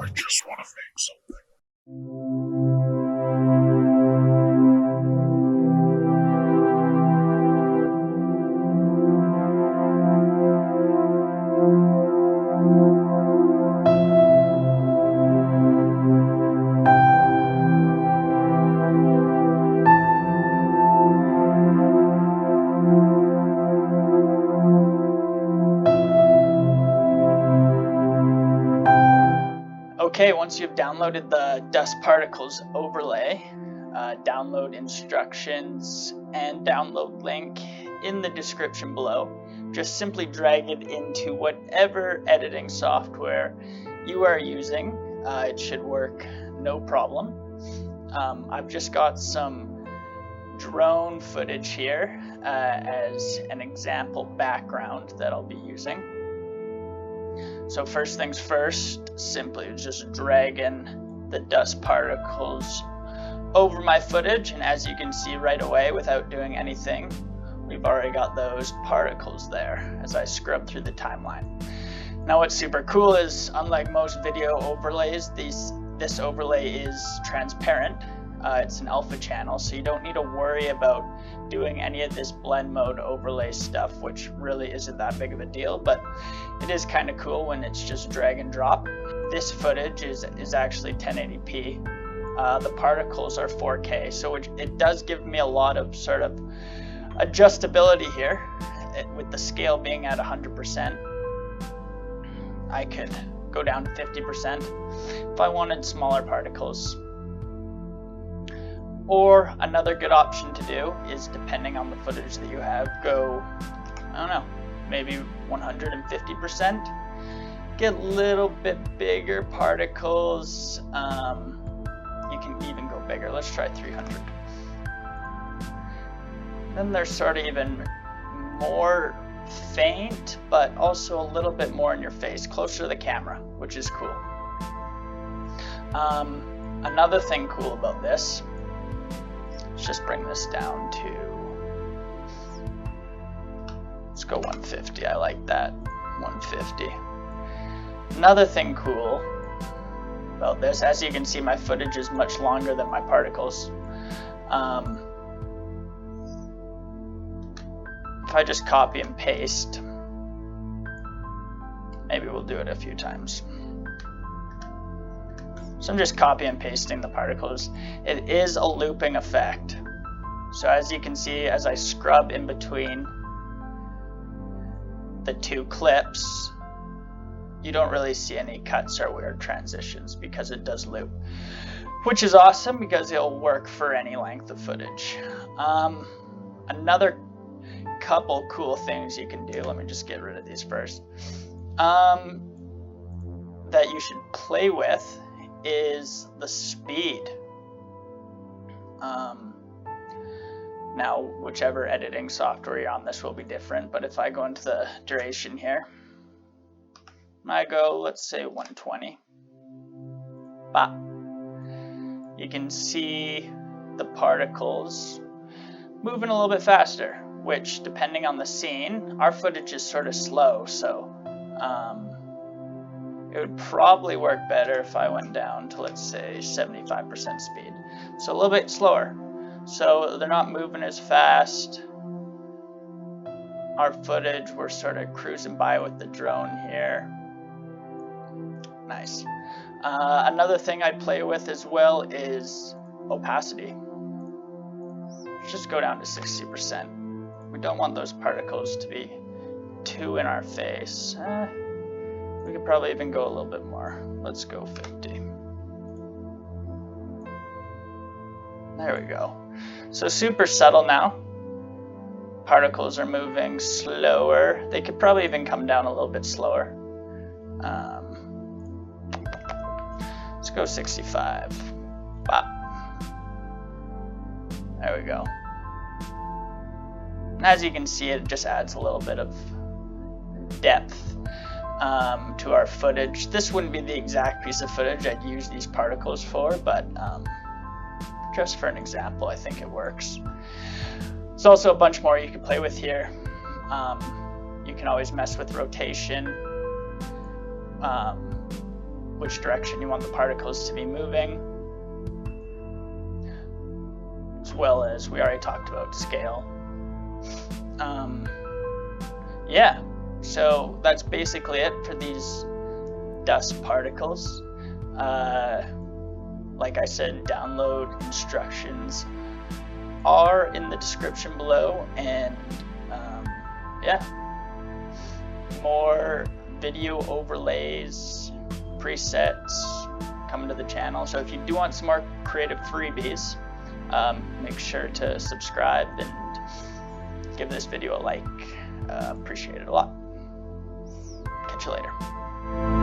I just want to make something. Okay, once you've downloaded the dust particles overlay, download instructions and download link in the description below. Just simply drag it into whatever editing software you are using. It should work no problem. I've just got some drone footage here as an example background that I'll be using. So first things first, simply just dragging the dust particles over my footage, and as you can see right away without doing anything, we've already got those particles there as I scrub through the timeline. Now what's super cool is, unlike most video overlays, this overlay is transparent. It's an alpha channel, so you don't need to worry about doing any of this blend mode overlay stuff, which really isn't that big of a deal, but it is kind of cool when it's just drag and drop. This footage is actually 1080p. The particles are 4K, so it does give me a lot of sort of adjustability here. With the scale being at 100%, I could go down to 50% if I wanted smaller particles. Or another good option to do is, depending on the footage that you have, go, I don't know, maybe 150%. Get a little bit bigger particles. You can even go bigger. Let's try 300. Then they're sort of even more faint, but also a little bit more in your face, closer to the camera, which is cool. Another thing cool about this, let's just bring this down to, let's go 150. I like that, 150. Another thing cool about this, as you can see, my footage is much longer than my particles. If I just copy and paste, maybe we'll do it a few times. So I'm just copy and pasting the particles. It is a looping effect. So as you can see, as I scrub in between the two clips, you don't really see any cuts or weird transitions because it does loop, which is awesome because it'll work for any length of footage. Another couple cool things you can do, let me just get rid of these first, that you should play with is the speed. Now, whichever editing software you're on, this will be different, but if I go into the duration here, I go, let's say 120. Bah. You can see the particles moving a little bit faster, which, depending on the scene, our footage is sort of slow, so it would probably work better if I went down to, let's say, 75% speed. So a little bit slower. So they're not moving as fast. Our footage, we're sort of cruising by with the drone here. Nice. Another thing I'd play with as well is opacity. Just go down to 60%. We don't want those particles to be too in our face. We could probably even go a little bit more. Let's go 50. There we go. So super subtle now. Particles are moving slower. They could probably even come down a little bit slower. Let's go 65. Wow. There we go. And as you can see, it just adds a little bit of depth to our footage. This wouldn't be the exact piece of footage I'd use these particles for, but just for an example, I think it works. There's also a bunch more you can play with here. You can always mess with rotation. which direction you want the particles to be moving, as well as we already talked about scale. Yeah, so that's basically it for these dust particles. Like I said, download instructions are in the description below, and yeah, more video overlays, presets coming to the channel. So if you do want some more creative freebies, make sure to subscribe and give this video a like. Appreciate it a lot. Catch you later.